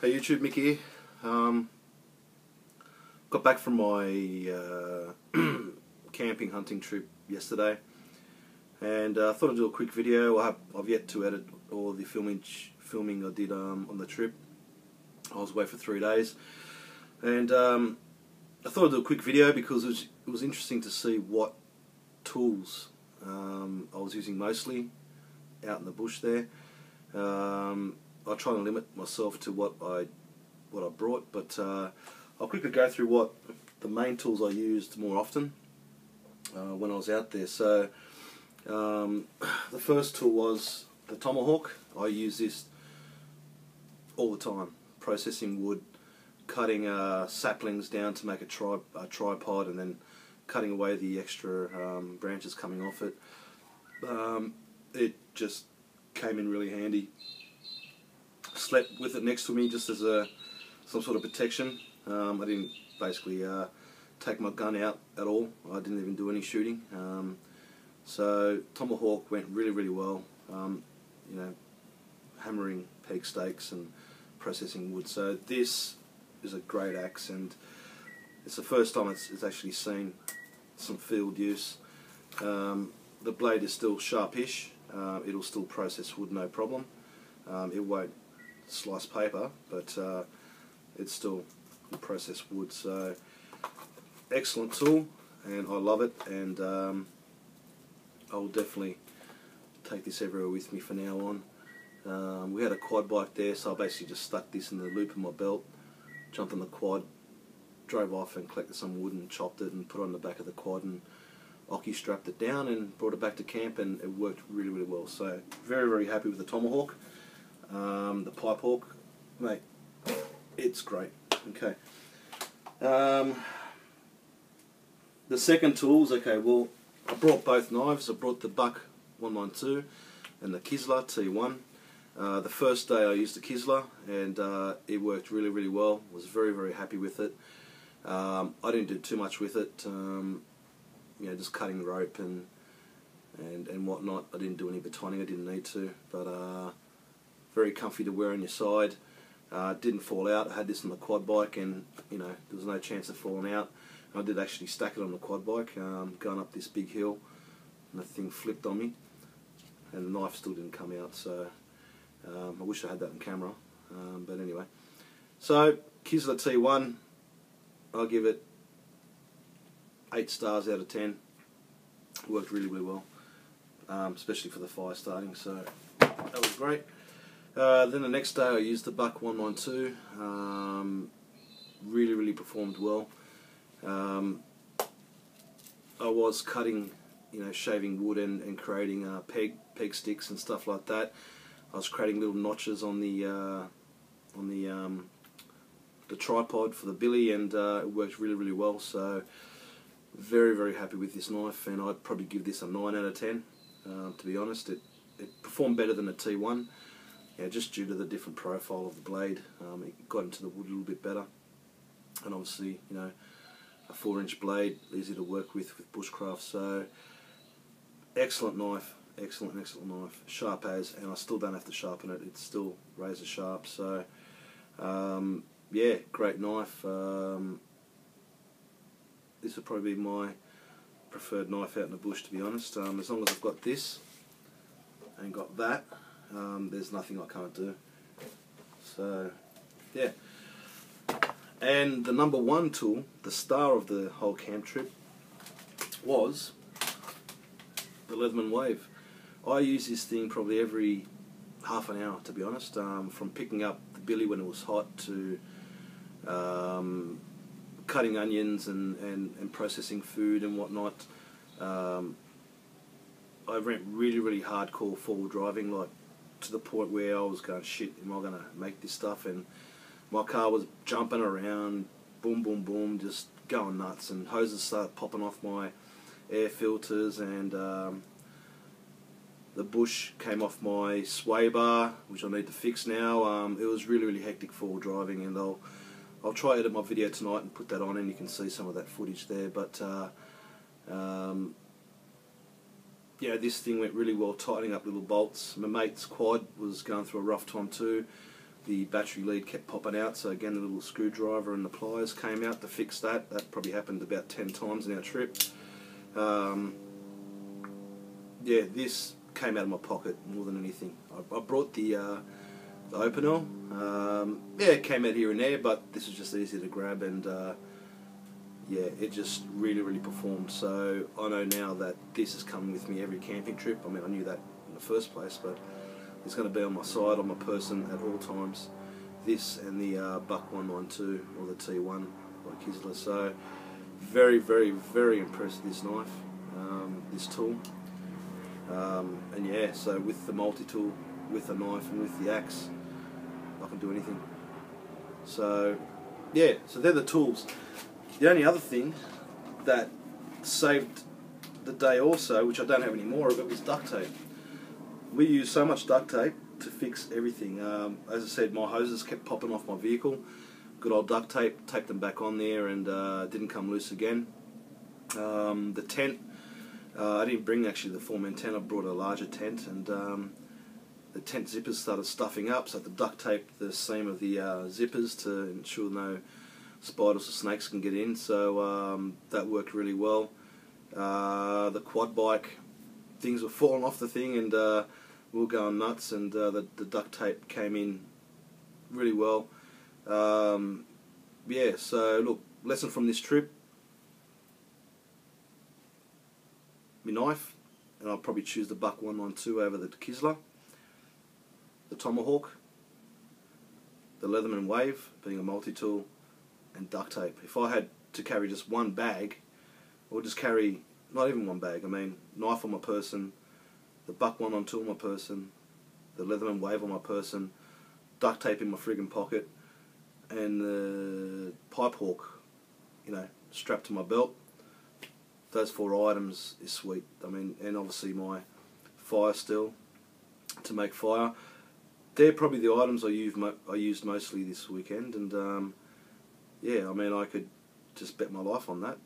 Hey YouTube, Mick here. Got back from my camping hunting trip yesterday, and I thought I'd do a quick video. I've yet to edit all the filming I did on the trip. I was away for 3 days, and I thought I'd do a quick video because it was interesting to see what tools I was using mostly out in the bush there. I try to limit myself to what I brought, but I'll quickly go through what the main tools I used more often when I was out there. So the first tool was the tomahawk. I use this all the time, processing wood, cutting saplings down to make a tripod, and then cutting away the extra branches coming off it. It just came in really handy. Slept with it next to me just as some sort of protection. I didn't basically take my gun out at all. I didn't even do any shooting. So tomahawk went really well. You know, hammering peg stakes and processing wood. So this is a great axe, and it's the first time it's actually seen some field use. The blade is still sharpish. It'll still process wood, no problem. It won't slice paper, but it still will process wood. So excellent tool, and I love it, and I will definitely take this everywhere with me from now on. We had a quad bike there, so I basically just stuck this in the loop of my belt, jumped on the quad, drove off and collected some wood and chopped it and put it on the back of the quad, and Occy strapped it down and brought it back to camp, and it worked really well. So very happy with the tomahawk. The pipe hawk, mate, it's great. Okay. The second tools, okay, well, I brought both knives. I brought the Buck 112 and the Kisler T1. The first day I used the Kisler, and it worked really well. Was very happy with it. I didn't do too much with it. You know, just cutting rope and whatnot. I didn't do any batoning. I didn't need to, but very comfy to wear on your side. Didn't fall out. I had this on the quad bike, and you know, there was no chance of falling out. I did actually stack it on the quad bike, going up this big hill, and the thing flipped on me, and the knife still didn't come out. So I wish I had that on camera, but anyway. So Kisler T1, I'll give it 8 stars out of 10. Worked really well, especially for the fire starting. So that was great. Then the next day I used the Buck 112. Really performed well. I was cutting, you know, shaving wood and creating peg sticks and stuff like that. I was creating little notches on the tripod for the billy, and it worked really well. So very happy with this knife, and I'd probably give this a 9 out of 10. To be honest, it performed better than a T1. Yeah, just due to the different profile of the blade. It got into the wood a little bit better, and obviously, you know, a 4-inch blade, easy to work with bushcraft. So excellent knife, excellent knife, sharp as, and I still don't have to sharpen it. It's still razor sharp. So yeah, great knife. This would probably be my preferred knife out in the bush, to be honest. As long as I've got this and got that, there's nothing I can't do. So yeah. And the number one tool, the star of the whole camp trip, was the Leatherman Wave. I use this thing probably every half an hour, to be honest. From picking up the billy when it was hot to cutting onions and processing food and whatnot. I went really hardcore forward driving, like to the point where I was going, shit, am I going to make this stuff? And my car was jumping around, boom, just going nuts, and hoses started popping off my air filters, and the bush came off my sway bar, which I need to fix now. It was really hectic forward driving, and I'll try to edit my video tonight and put that on, and you can see some of that footage there. But yeah, this thing went really well, tightening up little bolts. My mate's quad was going through a rough time too. the battery lead kept popping out, so again the little screwdriver and the pliers came out to fix that. That probably happened about 10 times in our trip. Yeah, this came out of my pocket more than anything. I brought the opener. Yeah, it came out here and there, but this was just easy to grab, and yeah, it just really performed. So I know now that this is coming with me every camping trip. I mean, I knew that in the first place, but it's going to be on my side, on my person at all times. This and the Buck 192 or the T1 by Kisler. So very impressed with this knife, this tool. And yeah, so with the multi-tool, with the knife and with the axe, I can do anything. So yeah, so they're the tools. The only other thing that saved the day also, which I don't have any more of it, was duct tape. We use so much duct tape to fix everything. As I said, my hoses kept popping off my vehicle. Good old duct tape, taped them back on there, and didn't come loose again. The tent, I didn't bring actually the 4-man tent, I brought a larger tent, and the tent zippers started stuffing up, so I had to duct tape the seam of the zippers to ensure no spiders or snakes can get in, so that worked really well. The quad bike, things were falling off the thing, and we were going nuts, and the duct tape came in really well. Yeah, so look, lesson from this trip: my knife, and I'll probably choose the Buck 192 over the Kisler, the Tomahawk, the Leatherman Wave being a multi-tool, and duct tape. If I had to carry just one bag, I would just carry, not even one bag, I mean, knife on my person, the Buck 192 on my person, the Leatherman Wave on my person, duct tape in my friggin' pocket, and the pipe hawk, you know, strapped to my belt. Those 4 items is sweet. I mean, and obviously my fire still to make fire. They're probably the items I used mostly this weekend, and yeah, I mean, I could just bet my life on that.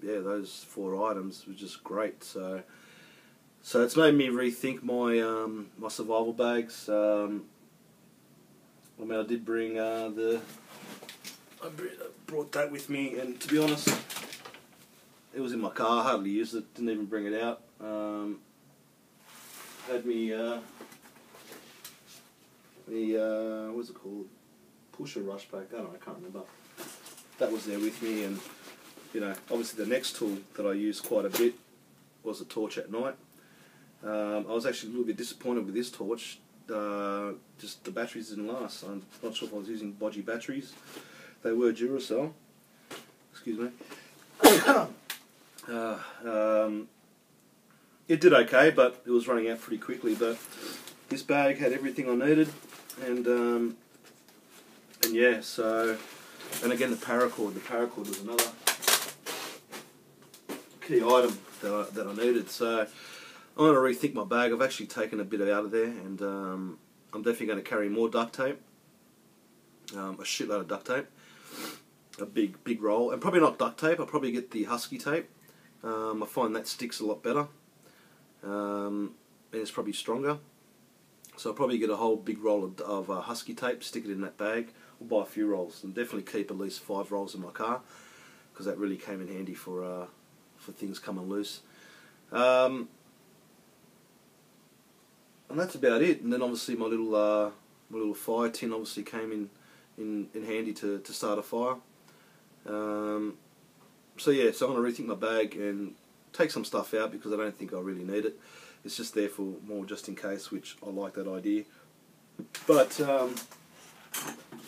Yeah, those 4 items were just great. So it's made me rethink my my survival bags. I mean, I did bring I brought that with me, and to be honest, it was in my car. I hardly used it. Didn't even bring it out. Had me what's it called? Pusher rush pack. I don't know. I can't remember. That was there with me, and you know, obviously the next tool that I used quite a bit was a torch at night. I was actually a little bit disappointed with this torch. Just the batteries didn't last. I'm not sure if I was using bodgy batteries. They were Duracell. Excuse me. It did okay, but it was running out pretty quickly. But this bag had everything I needed, and yeah. So, and again the paracord. The paracord was another key item that I needed. So I'm going to rethink my bag. I've actually taken a bit out of there, and I'm definitely going to carry more duct tape, a shitload of duct tape, a big roll, and probably not duct tape. I'll probably get the Husky tape. I find that sticks a lot better, and it's probably stronger. So I'll probably get a whole big roll of Husky tape, stick it in that bag, or buy a few rolls, and definitely keep at least 5 rolls in my car, because that really came in handy for things coming loose. And that's about it. And then obviously my little fire tin obviously came in handy to start a fire. So yeah, so I'm going to rethink my bag and take some stuff out because I don't think I really need it. It's just there for more just in case, which I like that idea. But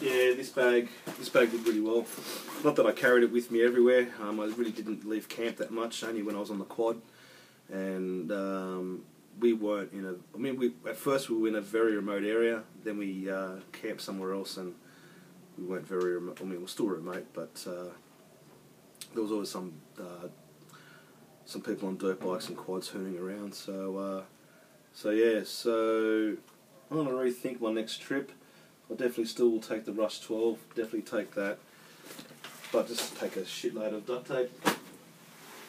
yeah, this bag did really well. Not that I carried it with me everywhere. I really didn't leave camp that much, only when I was on the quad. And we weren't in a, I mean, at first we were in a very remote area, then we camped somewhere else, and we weren't very remote. I mean, we're still remote, but there was always some people on dirt bikes and quads hooning around. So yeah, so I'm going to rethink my next trip. I definitely still will take the Rush 12, definitely take that, but just take a shitload of duct tape.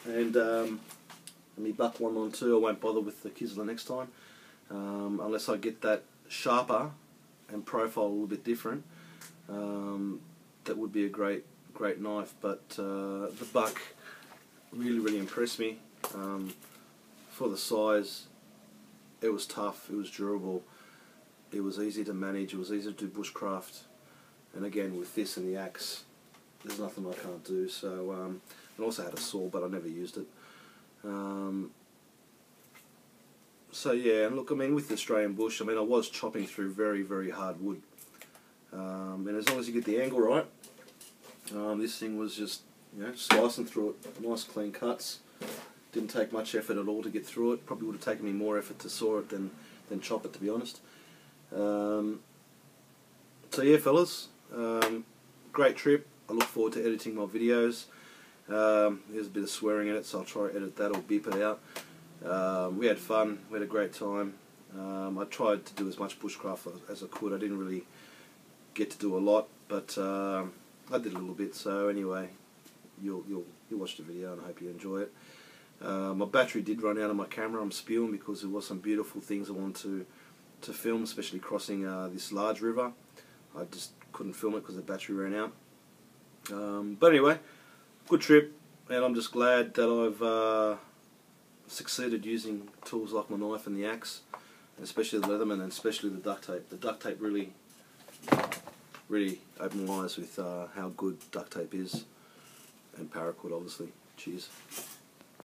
And my Buck 192, I won't bother with the Kisler next time, unless I get that sharper and profile a little bit different, that would be a great knife. But the buck really impressed me. For the size, it was tough, it was durable, it was easy to manage, it was easy to do bushcraft, and again with this and the axe, there's nothing I can't do. So I also had a saw, but I never used it. So yeah, and look, I mean, with the Australian bush, I mean, I was chopping through very hard wood, and as long as you get the angle right, this thing was just, you know, slicing through it, nice clean cuts. Didn't take much effort at all to get through it. Probably would have taken me more effort to saw it than chop it, to be honest. So yeah, fellas, great trip. I look forward to editing my videos. There's a bit of swearing in it, so I'll try to edit that or beep it out. We had fun, we had a great time. I tried to do as much bushcraft as I could. I didn't really get to do a lot, but I did a little bit. So anyway, you'll watch the video and I hope you enjoy it. My battery did run out of my camera. I'm spewing because there was some beautiful things I wanted to film, especially crossing this large river. I just couldn't film it because the battery ran out. But anyway, good trip, and I'm just glad that I've succeeded using tools like my knife and the axe, and especially the Leatherman and especially the duct tape. The duct tape really opened my eyes with how good duct tape is, and paracord obviously. Cheers.